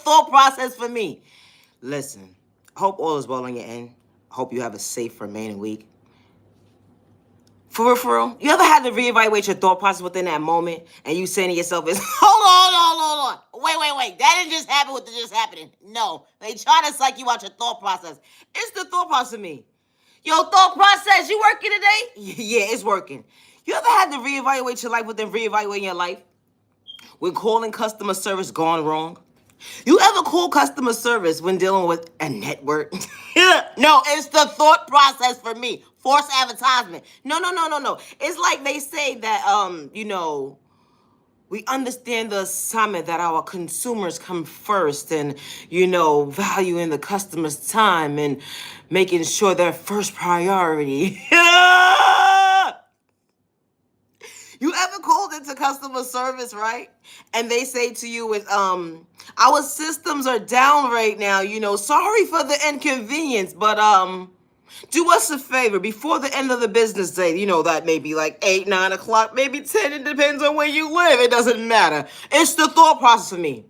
thought process for me. Listen, I hope all is well on your end. I hope you have a safe remaining week. For real, for real. You ever had to reevaluate your thought process within that moment and you saying to yourself, is, hold on. Wait. That didn't just happen with the just happening. No. They try to psych you out your thought process. It's the thought process of me. Yo, thought process, you working today? Yeah, it's working. You ever had to reevaluate your life within reevaluating your life? When calling customer service gone wrong? You ever call customer service when dealing with a network? No, it's the thought process for me. Forced advertisement. No. It's like they say that, we understand the assignment that our consumers come first and, valuing the customer's time and making sure they're first priority. You ever called into customer service, right? And they say to you with our systems are down right now, sorry for the inconvenience, but do us a favor before the end of the business day, that may be like 8, 9 o'clock, maybe 10, it depends on where you live, it doesn't matter. It's the thought process for me.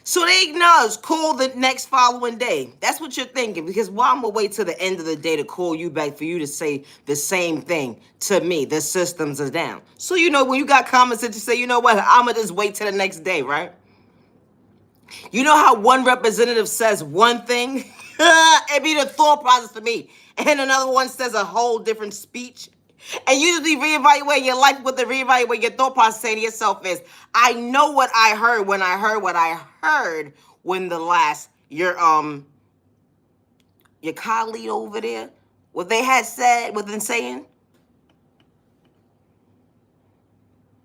So they acknowledge, call the next following day. That's what you're thinking, because why I'm gonna wait till the end of the day to call you back for you to say the same thing to me. The systems are down. So when you got comments that you say, you know what, I'm gonna just wait till the next day, right? You know how one representative says one thing? It be the thought process for me. And another one says a whole different speech. And you just be reevaluating your life with the reevaluate your thought process, saying to yourself is, I know what I heard when I heard what I heard when your colleague over there, what they had said within saying.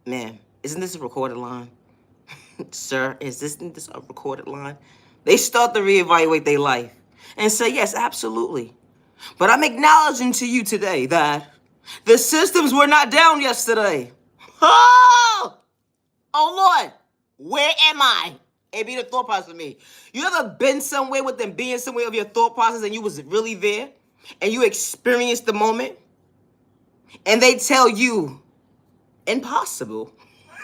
Man, isn't this a recorded line? Sir, isn't this a recorded line? They start to reevaluate their life and say, yes, absolutely. But I'm acknowledging to you today that the systems were not down yesterday. Oh Lord, where am I? It be the thought process of me. You ever been somewhere with them being somewhere of your thought process and you was really there and you experienced the moment and they tell you, impossible.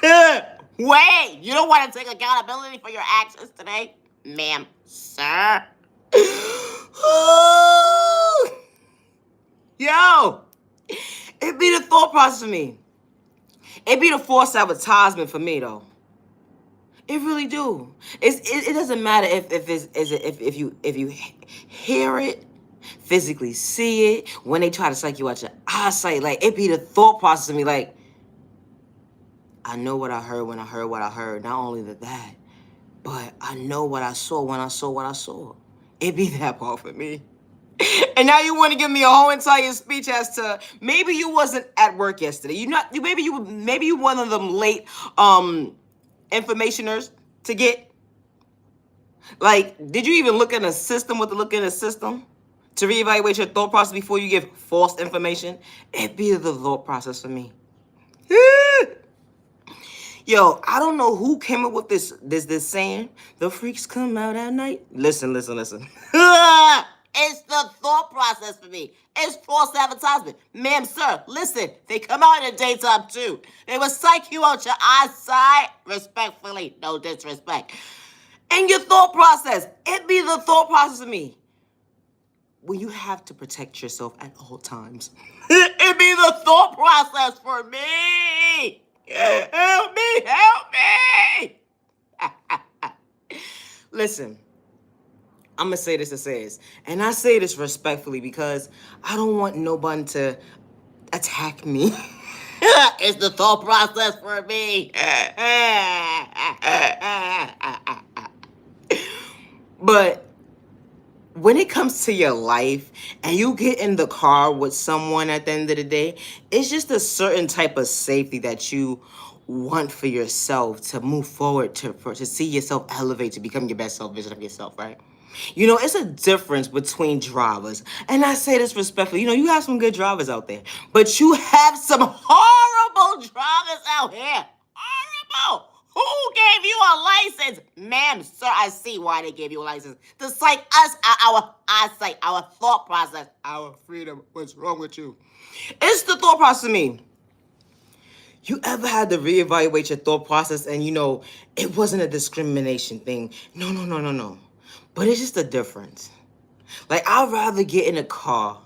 Wait, you don't want to take accountability for your actions today? Ma'am, sir. Yo, it be the thought process for me. It be the forced advertisement for me though. It really do. It doesn't matter if you hear it, physically see it, when they try to psych you out your eyesight. Like it be the thought process of me. Like I know what I heard when I heard what I heard. Not only that, but I know what I saw when I saw what I saw. It be that part for me. And now you want to give me a whole entire speech as to maybe you wasn't at work yesterday. Maybe you one of them late informationers to get. Like, did you even look in a system with the look in a system to reevaluate your thought process before you give false information? It be the thought process for me. Yo, I don't know who came up with this saying, the freaks come out at night. Listen. It's the thought process for me. It's false advertisement. Ma'am, sir, listen, they come out in the daytime too. They will psych you out your eyesight, respectfully, no disrespect. And your thought process, it be the thought process of me. When you have to protect yourself at all times. It be the thought process for me. Help me. Listen, I'm going to say this. And I say this respectfully because I don't want nobody to attack me. It's the thought process for me. But when it comes to your life and you get in the car with someone at the end of the day, it's just a certain type of safety that you want for yourself to move forward, to see yourself elevate, to become your best self vision of yourself, right? It's a difference between drivers. And I say this respectfully. You have some good drivers out there, but you have some horrible drivers out here. Horrible. Who gave you a license? Ma'am, sir, I see why they gave you a license. To psych us out our eyesight, our thought process, our freedom. What's wrong with you? It's the thought process of me. You ever had to reevaluate your thought process and it wasn't a discrimination thing? No, no, no, no, no. But it's just a difference. Like, I'd rather get in a car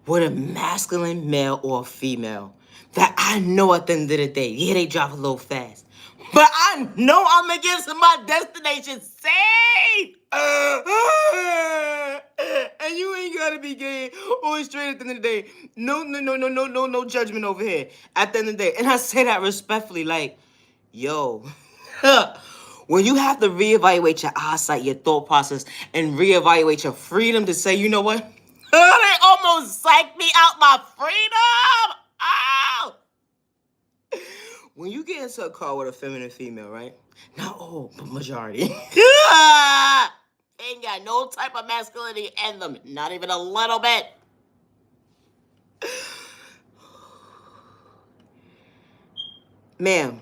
with a masculine male or a female that I know at the end of the day, yeah, they drive a little fast, but I know I'm gonna get to my destination safe. And you ain't gotta be gay or straight at the end of the day. No, no, no, no, no, no, no judgment over here at the end of the day. And I say that respectfully, like, yo, when you have to reevaluate your eyesight, your thought process, and reevaluate your freedom to say, you know what? They almost psyched me out my freedom. Oh! When you get into a car with a feminine female, right? Not all, but majority. Ain't got no type of masculinity in them. Not even a little bit. Ma'am,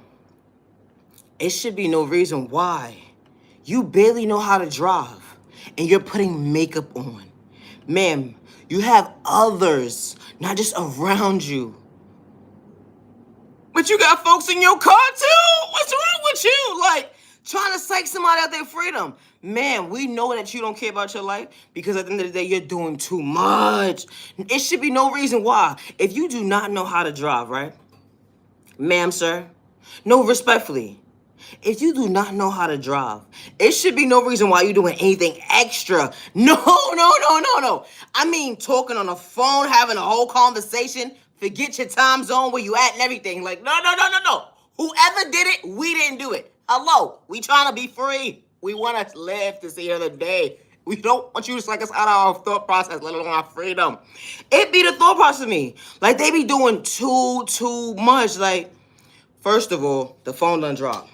it should be no reason why you barely know how to drive and you're putting makeup on. Ma'am, you have others, not just around you. But you got folks in your car too. What's wrong with you? Like, trying to psych somebody out their freedom. Man, we know that you don't care about your life because at the end of the day, you're doing too much. It should be no reason why. If you do not know how to drive, right? Ma'am, sir, no, respectfully. If you do not know how to drive, it should be no reason why you're doing anything extra. No, no, no, no, no. I mean, talking on the phone, having a whole conversation, forget your time zone, where you at and everything. Like, no, no, no, no, no. Whoever did it, we didn't do it. Hello, we trying to be free. We want to live to see another day. We don't want you to psych us out of our thought process, let alone our freedom. It be the thought process of me. Like, they be doing too much. Like, first of all, the phone done drop.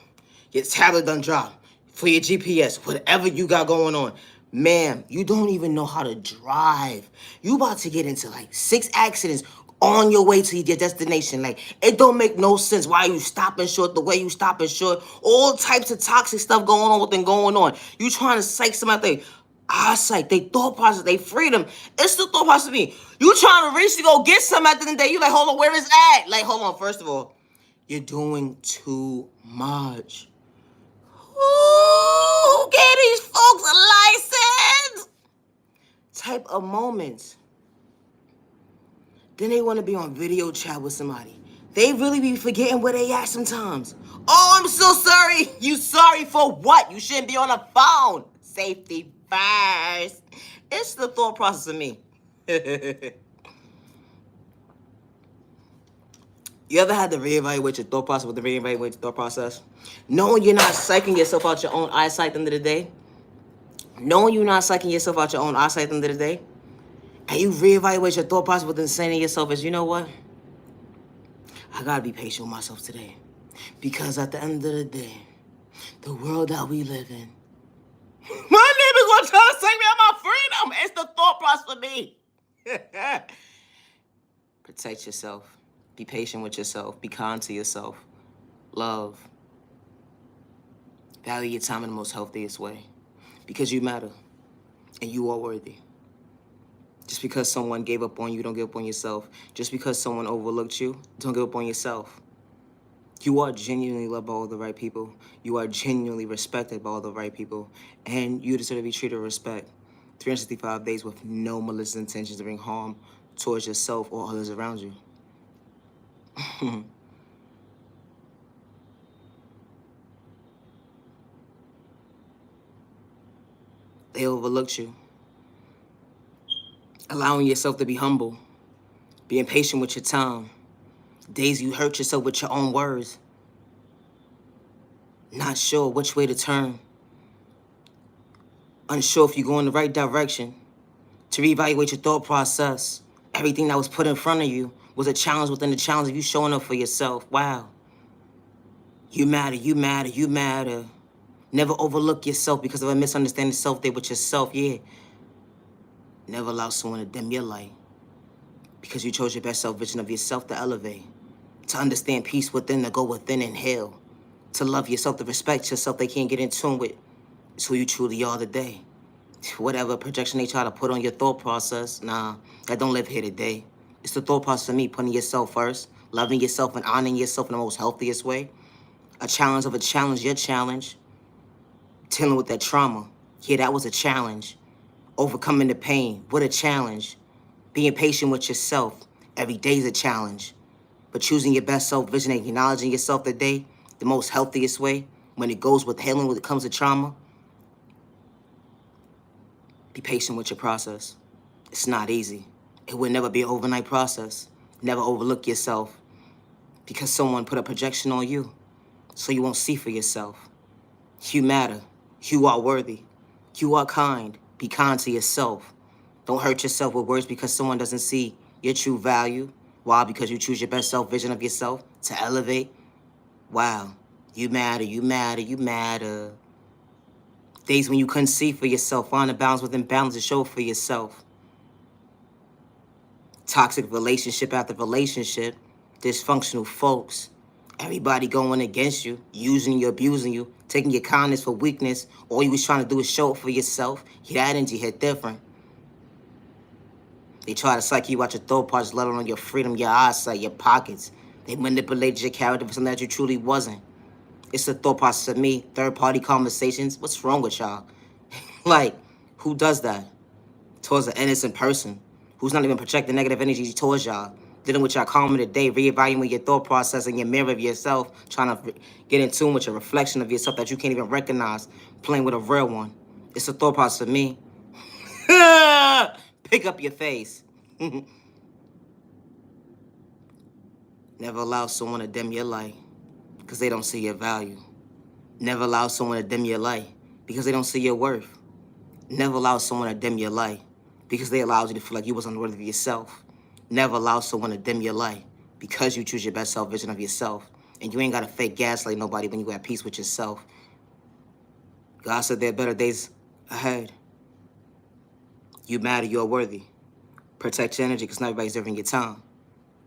Your tablet done drop. For your GPS, whatever you got going on. Ma'am, you don't even know how to drive. You about to get into like 6 accidents on your way to your destination. Like, it don't make no sense why you stopping short the way you stopping short. All types of toxic stuff going on, what's going on. You trying to psych somebody, eyesight, they thought process, they freedom. It's the thought process of me. You trying to reach to go get something at the end of the day. You like, hold on, where is that? Like, hold on, first of all, you're doing too much. Ooh, get these folks a license type of moments. Then they want to be on video chat with somebody. They really be forgetting where they at sometimes. Oh, I'm so sorry. You sorry for what? You shouldn't be on a phone. Safety first. It's the thought process of me. You ever had to reevaluate your thought process with the reevaluate your thought process? Knowing you're not psyching yourself out your own eyesight at the end of the day? Knowing you're not psyching yourself out your own eyesight at the end of the day? And you reevaluate your thought process within saying to yourself is, you know what? I gotta be patient with myself today. Because at the end of the day, the world that we live in, my neighbor's gonna try to take me out my freedom. It's the thought process for me. Protect yourself. Be patient with yourself. Be kind to yourself. Love. Value your time in the most healthiest way. Because you matter. And you are worthy. Just because someone gave up on you, don't give up on yourself. Just because someone overlooked you, don't give up on yourself. You are genuinely loved by all the right people. You are genuinely respected by all the right people. And you deserve to be treated with respect. 365 days with no malicious intentions to bring harm towards yourself or others around you. They overlooked you. Allowing yourself to be humble. Being patient with your time. Days you hurt yourself with your own words. Not sure which way to turn. Unsure if you go in the right direction. To reevaluate your thought process. Everything that was put in front of you was a challenge within the challenge of you showing up for yourself. Wow. You matter, you matter, you matter. Never overlook yourself because of a misunderstanding self-day with yourself, yeah. Never allow someone to dim your light because you chose your best self-vision of yourself to elevate. To understand peace within, to go within and heal. To love yourself, to respect yourself they can't get in tune with. It's who you truly are today. Whatever projection they try to put on your thought process, nah, that don't live here today. It's the thought process of me, putting yourself first, loving yourself and honoring yourself in the most healthiest way. A challenge of a challenge, your challenge. Dealing with that trauma. Yeah, that was a challenge. Overcoming the pain. What a challenge. Being patient with yourself. Every day is a challenge. But choosing your best self vision and acknowledging yourself today, the most healthiest way, when it goes with healing, when it comes to trauma, be patient with your process. It's not easy. It will never be an overnight process. Never overlook yourself because someone put a projection on you so you won't see for yourself. You matter. You are worthy. You are kind. Be kind to yourself. Don't hurt yourself with words because someone doesn't see your true value. Why? Because you choose your best self vision of yourself to elevate. Wow. You matter. You matter. You matter. Days when you couldn't see for yourself, find a balance within balance to show for yourself. Toxic relationship after relationship, dysfunctional folks, everybody going against you, using you, abusing you, taking your kindness for weakness. All you was trying to do is show it for yourself. Your energy hit different. They try to psych you out your thought parts, let alone your freedom, your eyesight, your pockets. They manipulated your character for something that you truly wasn't. It's the thought process of me, third-party conversations. What's wrong with y'all? Like, who does that towards an innocent person who's not even projecting negative energy towards y'all? Dealing with y'all calm in the day, reevaluating your thought process and your mirror of yourself, trying to get in tune with your reflection of yourself that you can't even recognize, playing with a real one. It's the thought process of me. Pick up your face. Never allow someone to dim your light because they don't see your value. Never allow someone to dim your light because they don't see your worth. Never allow someone to dim your light because they allowed you to feel like you was unworthy of yourself. Never allow someone to dim your light because you choose your best self vision of yourself. And you ain't got to fake gaslight nobody when you at peace with yourself. God said there are better days ahead. You matter, you're worthy. Protect your energy because not everybody's deserving your time.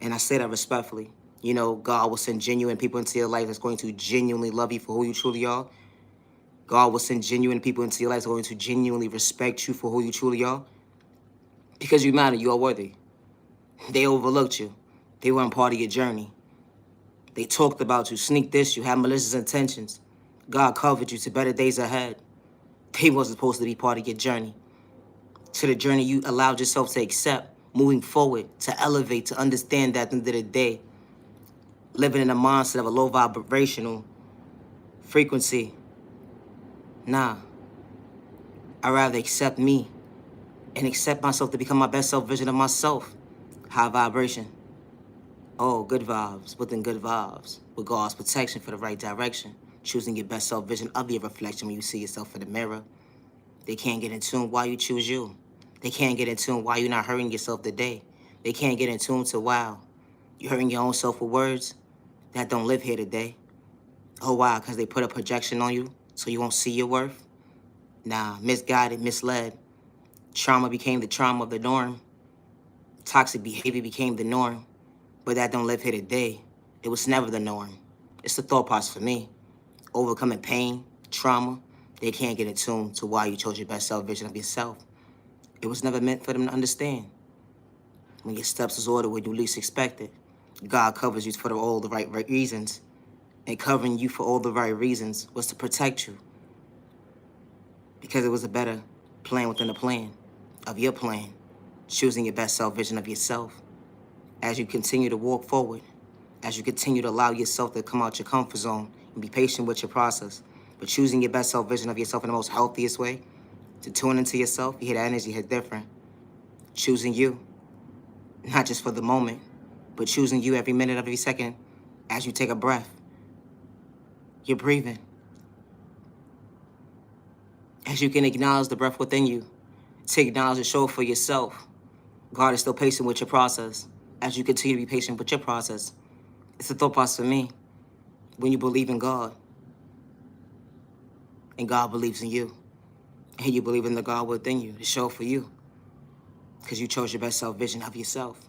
And I say that respectfully. You know, God will send genuine people into your life that's going to genuinely love you for who you truly are. God will send genuine people into your life that's going to genuinely respect you for who you truly are. Because you matter, you are worthy. They overlooked you. They weren't part of your journey. They talked about you, sneak this, you had malicious intentions. God covered you to better days ahead. They wasn't supposed to be part of your journey. To the journey you allowed yourself to accept, moving forward, to elevate, to understand that at the end of the day, living in a mindset of a low vibrational frequency. Nah. I'd rather accept me and accept myself to become my best self vision of myself. High vibration. Oh, good vibes within good vibes. With God's protection for the right direction. Choosing your best self vision of your reflection when you see yourself in the mirror. They can't get in tune why you choose you. They can't get in tune why you're not hurting yourself today. They can't get in tune to wow, you're hurting your own self with words that don't live here today. Oh, wow, because they put a projection on you so you won't see your worth? Nah, misguided, misled. Trauma became the trauma of the norm. Toxic behavior became the norm. But that don't live here today. It was never the norm. It's the thought process for me. Overcoming pain, trauma, they can't get in tune to why you chose your best self vision of yourself. It was never meant for them to understand. When your steps is ordered when you least expect it, God covers you for all the right reasons. And covering you for all the right reasons was to protect you. Because it was a better plan within the plan of your plan. Choosing your best self vision of yourself. As you continue to walk forward, as you continue to allow yourself to come out your comfort zone and be patient with your process, but choosing your best self vision of yourself in the most healthiest way, to tune into yourself, you hear that energy hit different. Choosing you, not just for the moment, but choosing you every minute, every second, as you take a breath. You're breathing. As you can acknowledge the breath within you, to acknowledge and show for yourself, God is still patient with your process. As you continue to be patient with your process, it's a thought process for me. When you believe in God, and God believes in you, and you believe in the God within you to show for you, because you chose your best self vision of yourself.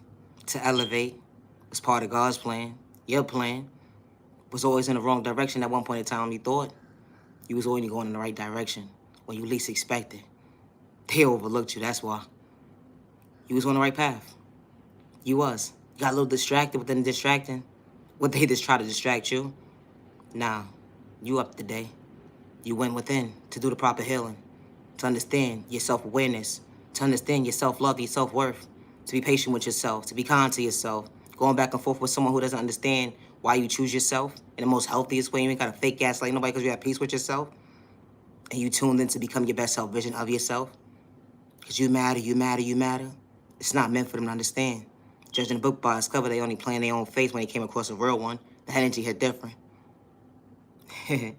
To elevate was part of God's plan. Your plan was always in the wrong direction at one point in time. You thought you was always going in the right direction when you least expected. They overlooked you, that's why. You was on the right path. You was. You got a little distracted with them distracting. What they just try to distract you. Nah, you up today. You went within to do the proper healing, to understand your self-awareness, to understand your self-love, your self-worth, to be patient with yourself, to be kind to yourself. Going back and forth with someone who doesn't understand why you choose yourself in the most healthiest way. You ain't got to fake gaslight nobody because you have peace with yourself. And you tuned in to become your best self vision of yourself. Because you matter, you matter, you matter. It's not meant for them to understand. Judging a book by its cover, they only playing their own face when they came across a real one. The energy hit different. You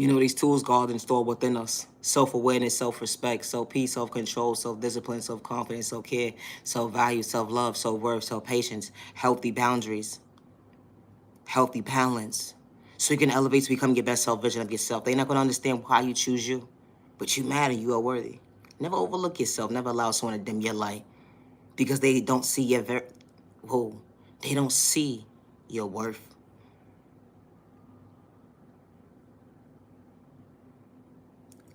know, these tools God installed within us. Self-awareness, self-respect, self-peace, self-control, self-discipline, self-confidence, self-care, self-value, self-love, self-worth, self-patience, healthy boundaries, healthy balance. So you can elevate to become your best self-vision of yourself. They're not going to understand why you choose you, but you matter, you are worthy. Never overlook yourself. Never allow someone to dim your light because they don't see your they don't see your worth.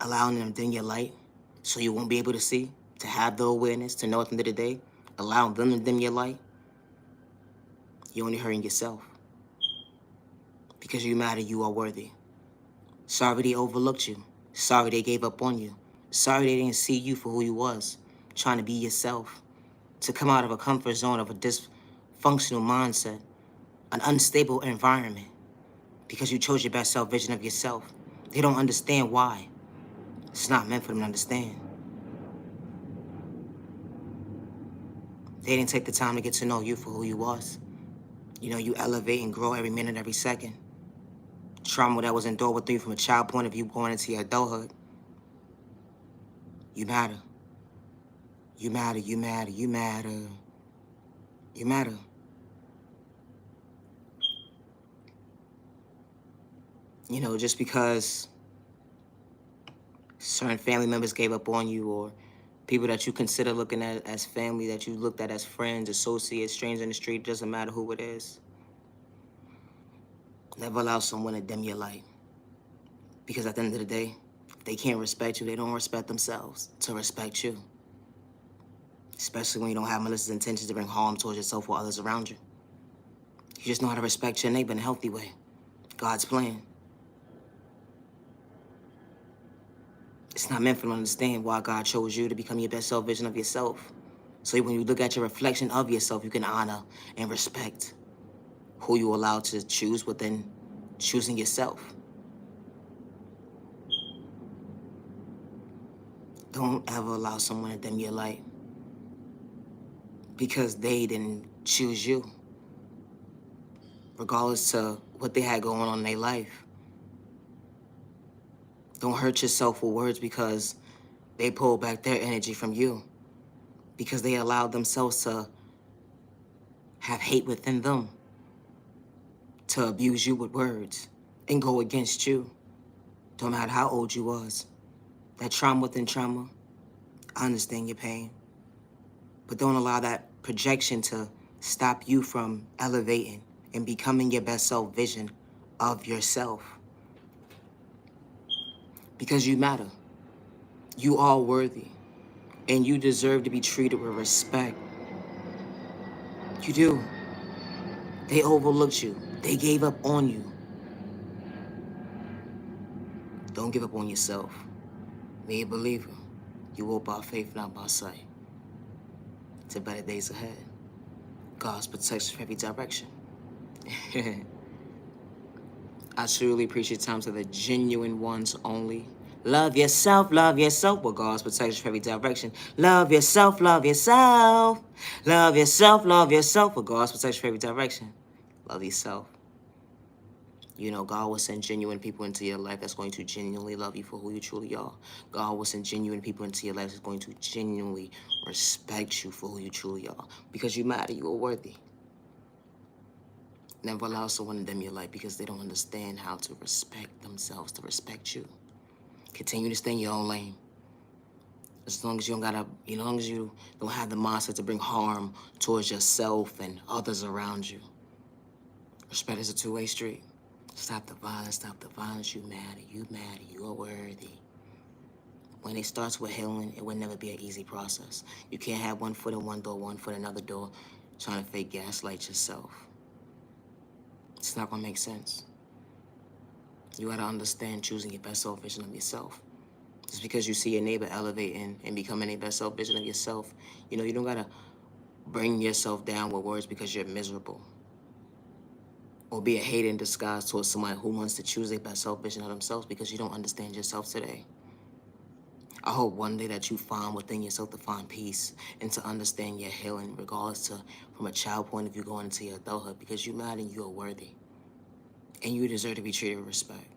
Allowing them to dim your light so you won't be able to see, to have the awareness, to know at the end of the day, allowing them to dim your light, you're only hurting yourself. Because you matter, you are worthy. Sorry they overlooked you. Sorry they gave up on you. Sorry they didn't see you for who you was, trying to be yourself, to come out of a comfort zone of a dysfunctional mindset, an unstable environment, because you chose your best self vision of yourself. They don't understand why. It's not meant for them to understand. They didn't take the time to get to know you for who you was. You know, you elevate and grow every minute, every second. Trauma that was endured with you from a child point of view going into your adulthood. You matter. You matter, you matter, you matter. You matter. You know, just because certain family members gave up on you, or people that you consider looking at as family, that you looked at as friends, associates, strangers in the street, doesn't matter who it is. Never allow someone to dim your light. Because at the end of the day, if they can't respect you, they don't respect themselves to respect you. Especially when you don't have malicious intentions to bring harm towards yourself or others around you. You just know how to respect your neighbor in a healthy way. God's plan. It's not meant for them to understand why God chose you to become your best self vision of yourself. So when you look at your reflection of yourself, you can honor and respect who you allow to choose within choosing yourself. Don't ever allow someone to dim your light because they didn't choose you, regardless to what they had going on in their life. Don't hurt yourself with words because they pulled back their energy from you, because they allowed themselves to have hate within them, to abuse you with words and go against you. Don't matter how old you was. That trauma within trauma, I understand your pain. But don't allow that projection to stop you from elevating and becoming your best self vision of yourself. Because you matter. You are worthy. And you deserve to be treated with respect. You do. They overlooked you. They gave up on you. Don't give up on yourself. Be a believer. You walk by faith, not by sight. To better days ahead. God's protection from every direction. I truly appreciate time to the genuine ones only. Love yourself with God's protection from every direction. Love yourself, love yourself. Love yourself with God's protection from every direction. Love yourself. You know, God will send genuine people into your life that's going to genuinely love you for who you truly are. God will send genuine people into your life that's going to genuinely respect you for who you truly are. Because you matter, you are worthy. Never allow someone to dim your light because they don't understand how to respect themselves, to respect you. Continue to stay in your own lane. As long as you don't have the mindset to bring harm towards yourself and others around you. Respect is a two-way street. Stop the violence, you matter, you are worthy. When it starts with healing, it will never be an easy process. You can't have one foot in one door, one foot in another door, trying to fake gaslight yourself. It's not gonna make sense. You gotta understand choosing your best self vision of yourself. Just because you see your neighbor elevating and becoming a best self vision of yourself, you don't gotta bring yourself down with words because you're miserable. Or be a hater in disguise towards somebody who wants to choose a best self vision of themselves because you don't understand yourself today. I hope one day that you find within yourself to find peace and to understand your healing, regardless to from a child point of view going into your adulthood, because you matter and you are worthy. And you deserve to be treated with respect.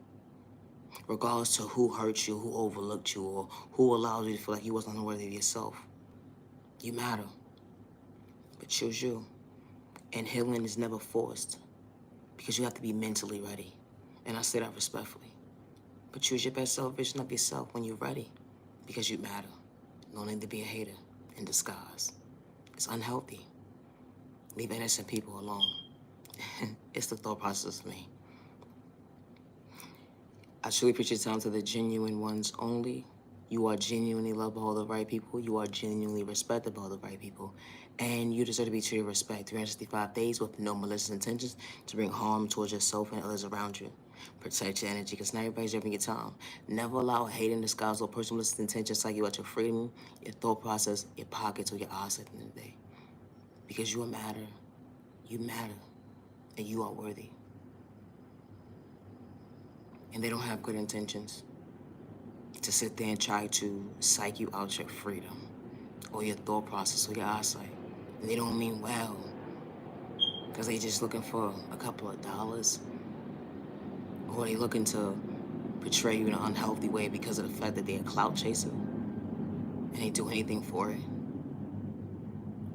Regardless to who hurt you, who overlooked you, or who allowed you to feel like you wasn't unworthy of yourself. You matter. But choose you. And healing is never forced because you have to be mentally ready. And I say that respectfully. But choose your best self vision of yourself when you're ready because you matter. No need to be a hater in disguise. It's unhealthy. Leave innocent people alone. It's the thought process of me. I truly appreciate time to the genuine ones only. You are genuinely loved by all the right people. You are genuinely respected by all the right people. And you deserve to be treated with respect 365 days with no malicious intentions to bring harm towards yourself and others around you. Protect your energy because not everybody's having your time. Never allow hate in disguise or personal malicious intentions to psych you out your freedom, your thought process, your pockets, or your eyes at the end of the day. Because you matter. You matter. And you are worthy. And they don't have good intentions to sit there and try to psych you out your freedom or your thought process or your eyesight. And they don't mean well because they just looking for a couple of dollars or they looking to portray you in an unhealthy way because of the fact that they're a clout chaser and they do anything for it.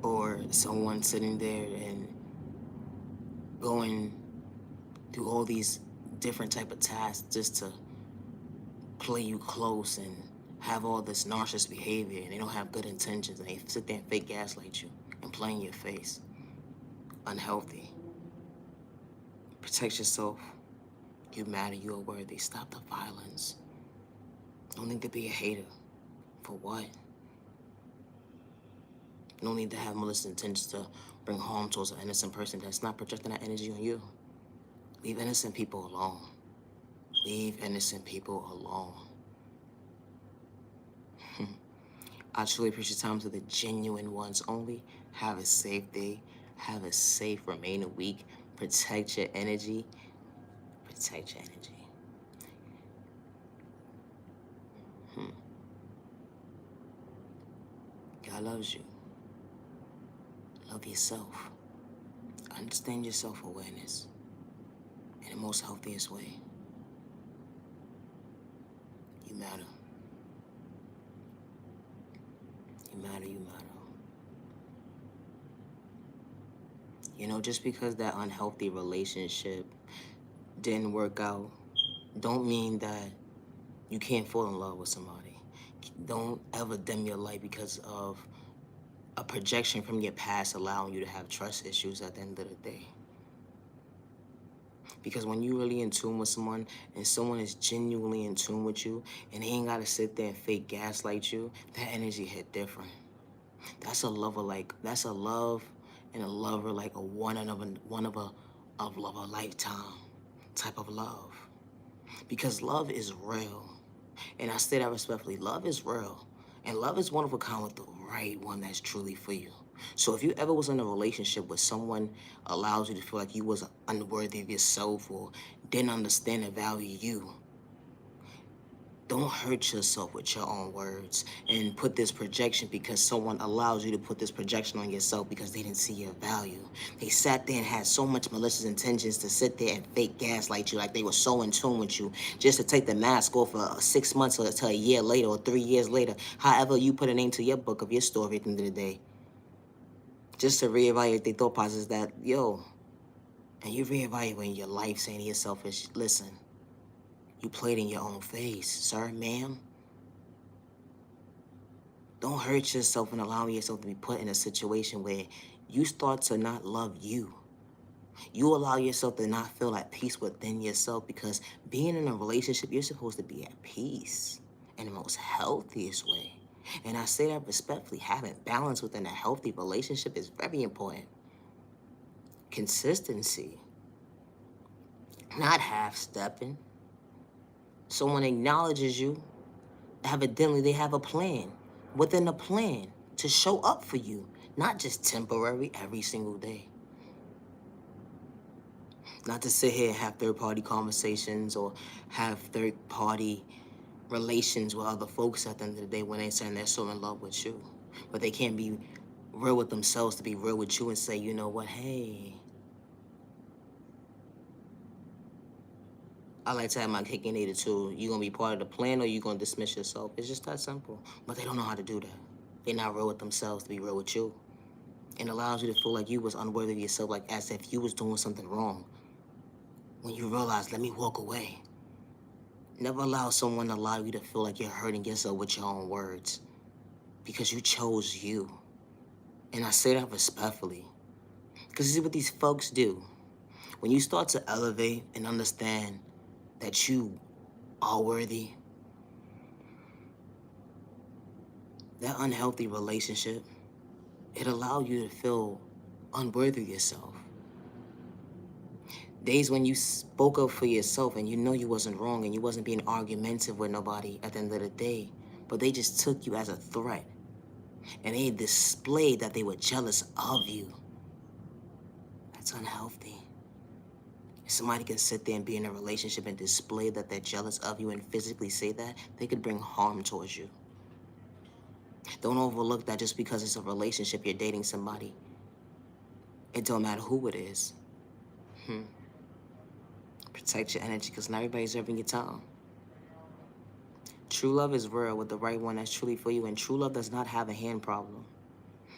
Or someone sitting there and going through all these different type of tasks just to play you close and have all this narcissist behavior, and they don't have good intentions, and they sit there and fake gaslight you and play in your face. Unhealthy. Protect yourself. You matter, you are worthy. Stop the violence. No need to be a hater. For what? No need to have malicious intentions to bring harm towards an innocent person that's not projecting that energy on you. Leave innocent people alone. Leave innocent people alone. I truly appreciate time to the genuine ones only. Have a safe day. Have a safe remaining week. Protect your energy. Protect your energy. God loves you. Love yourself. Understand your self-awareness in the most healthiest way. You matter. You matter, you matter. Just because that unhealthy relationship didn't work out, don't mean that you can't fall in love with somebody. Don't ever dim your light because of a projection from your past allowing you to have trust issues at the end of the day. Because when you're really in tune with someone and someone is genuinely in tune with you and they ain't gotta sit there and fake gaslight you, that energy hit different. That's a love and a lover like a one of a lifetime type of love. Because love is real. And I say that respectfully. Love is real. And love is one of a kind with the right one that's truly for you. So if you ever was in a relationship where someone allows you to feel like you was unworthy of yourself or didn't understand and value you, don't hurt yourself with your own words and put this projection because someone allows you to put this projection on yourself because they didn't see your value. They sat there and had so much malicious intentions to sit there and fake gaslight you like they were so in tune with you just to take the mask off for 6 months or to a year later or 3 years later. However you put a name to your book of your story at the end of the day. Just to reevaluate their thought process that, and you reevaluating your life saying to yourself, listen, you played in your own face, sir, ma'am. Don't hurt yourself and allow yourself to be put in a situation where you start to not love you. You allow yourself to not feel at peace within yourself because being in a relationship, you're supposed to be at peace in the most healthiest way. And I say that respectfully. Having balance within a healthy relationship is very important. Consistency, not half-stepping. Someone acknowledges you, evidently they have a plan within a plan to show up for you, not just temporary every single day. Not to sit here and have third-party conversations or have third-party relations with other folks at the end of the day when they're saying they're so in love with you. But they can't be real with themselves to be real with you and say, you know what, hey, I like to have my cake and eat it too. You gonna be part of the plan or you gonna dismiss yourself? It's just that simple. But they don't know how to do that. They're not real with themselves to be real with you. And allows you to feel like you was unworthy of yourself, like as if you was doing something wrong. When you realize, let me walk away. Never allow someone to allow you to feel like you're hurting yourself with your own words. Because you chose you. And I say that respectfully. Because this is what these folks do. When you start to elevate and understand that you are worthy, that unhealthy relationship, it allowed you to feel unworthy of yourself. Days when you spoke up for yourself and you know you wasn't wrong and you wasn't being argumentative with nobody at the end of the day, but they just took you as a threat. And they displayed that they were jealous of you. That's unhealthy. If somebody can sit there and be in a relationship and display that they're jealous of you and physically say that, they could bring harm towards you. Don't overlook that just because it's a relationship, you're dating somebody. It don't matter who it is. Protect your energy because not everybody's serving your time. True love is real with the right one that's truly for you, and true love does not have a hand problem.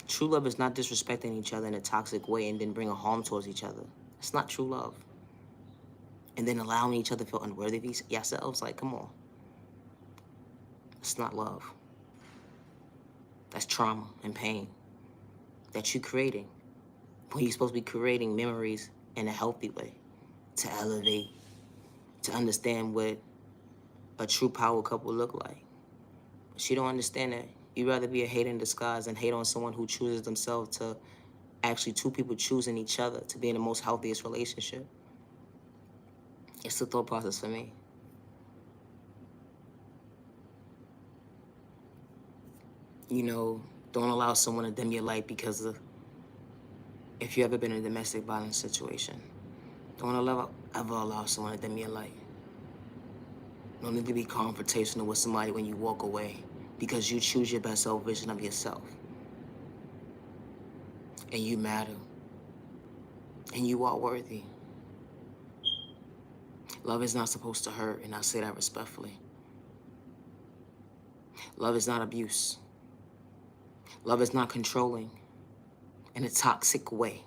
True love is not disrespecting each other in a toxic way and then bringing harm towards each other. It's not true love. And then allowing each other to feel unworthy of yourselves, like, come on. It's not love. That's trauma and pain that you're creating when you're supposed to be creating memories in a healthy way to elevate, to understand what a true power couple look like. But she don't understand that. You'd rather be a hater in disguise than hate on someone who chooses themselves to actually two people choosing each other to be in the most healthiest relationship. It's the thought process for me. You know, don't allow someone to dim your light because of, if you ever been in a domestic violence situation, don't ever allow someone to dim your light. No need to be confrontational with somebody when you walk away because you choose your best self vision of yourself. And you matter. And you are worthy. Love is not supposed to hurt, and I say that respectfully. Love is not abuse. Love is not controlling in a toxic way.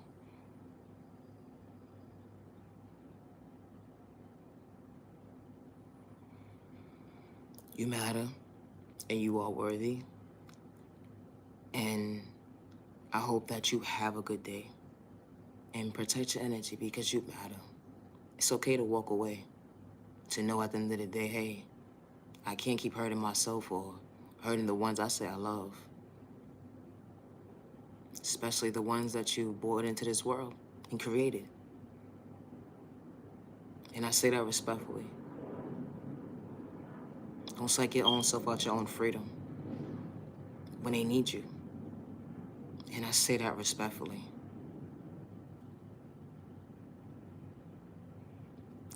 You matter, and you are worthy. And I hope that you have a good day. And protect your energy because you matter. It's okay to walk away. To know at the end of the day, hey, I can't keep hurting myself or hurting the ones I say I love. Especially the ones that you brought into this world and created. And I say that respectfully. Don't psych your own self out your own freedom when they need you. And I say that respectfully.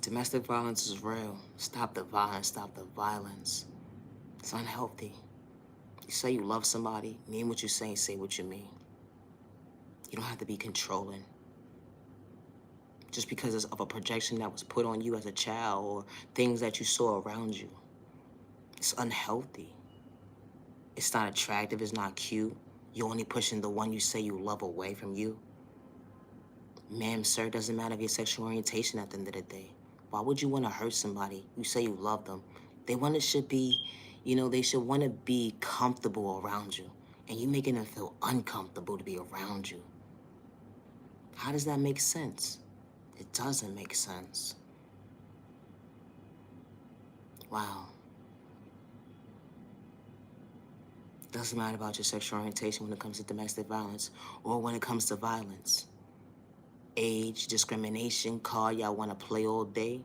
Domestic violence is real. Stop the violence, stop the violence. It's unhealthy. You say you love somebody, mean what you say what you mean. You don't have to be controlling. Just because of a projection that was put on you as a child or things that you saw around you. It's unhealthy. It's not attractive, it's not cute. You're only pushing the one you say you love away from you. Ma'am, sir, doesn't matter your sexual orientation at the end of the day. Why would you want to hurt somebody? You say you love them. They should be, they should want to be comfortable around you. And you making them feel uncomfortable to be around you. How does that make sense? It doesn't make sense. Wow. Doesn't matter about your sexual orientation when it comes to domestic violence or when it comes to violence. Age, discrimination, car y'all want to play all day.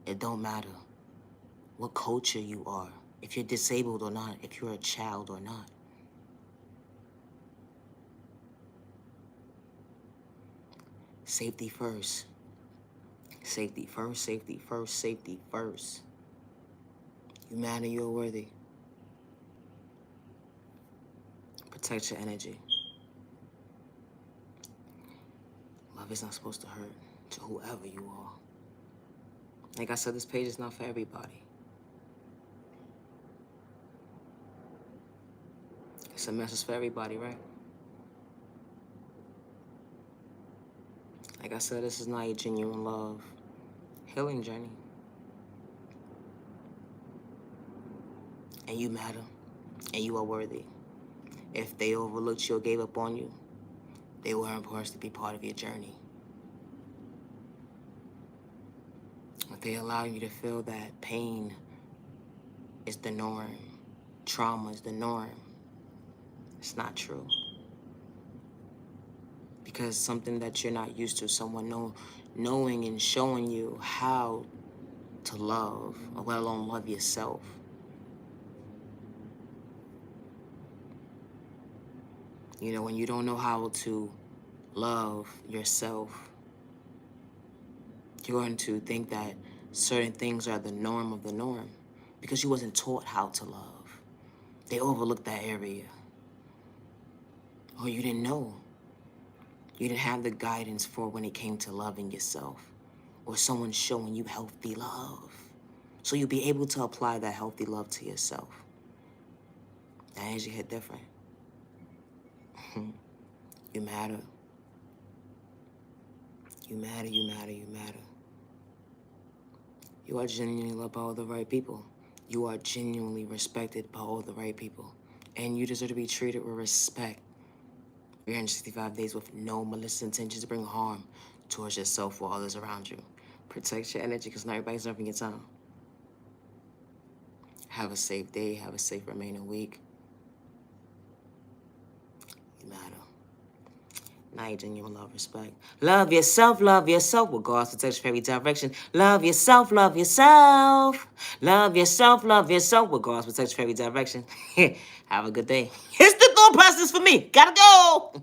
It don't matter what culture you are, if you're disabled or not, if you're a child or not. Safety first. Safety first, safety first, safety first. You matter, you're worthy. Protect your energy. Love is not supposed to hurt to whoever you are. Like I said, this page is not for everybody. It's a message for everybody, right? Like I said, this is not a genuine love healing journey. And you matter, and you are worthy. If they overlooked you or gave up on you, they weren't supposed to be part of your journey. If they allow you to feel that pain is the norm, trauma is the norm, it's not true. Because something that you're not used to, someone knowing and showing you how to love, or let alone love yourself. You know, when you don't know how to love yourself, you're going to think that certain things are the norm of the norm because you wasn't taught how to love. They overlooked that area. Or you didn't know. You didn't have the guidance for when it came to loving yourself or someone showing you healthy love. So you'll be able to apply that healthy love to yourself. That energy hit different. You matter. You matter, you matter, you matter. You are genuinely loved by all the right people. You are genuinely respected by all the right people. And you deserve to be treated with respect. 365 days with no malicious intentions to bring harm towards yourself or others around you. Protect your energy because not everybody's serving your time. Have a safe day. Have a safe remaining week. You matter. Now genuine love, respect. Love yourself with God's protection for every direction. Love yourself, love yourself. Love yourself with God's protection for every direction. Have a good day. It's the thought process for me. Gotta go.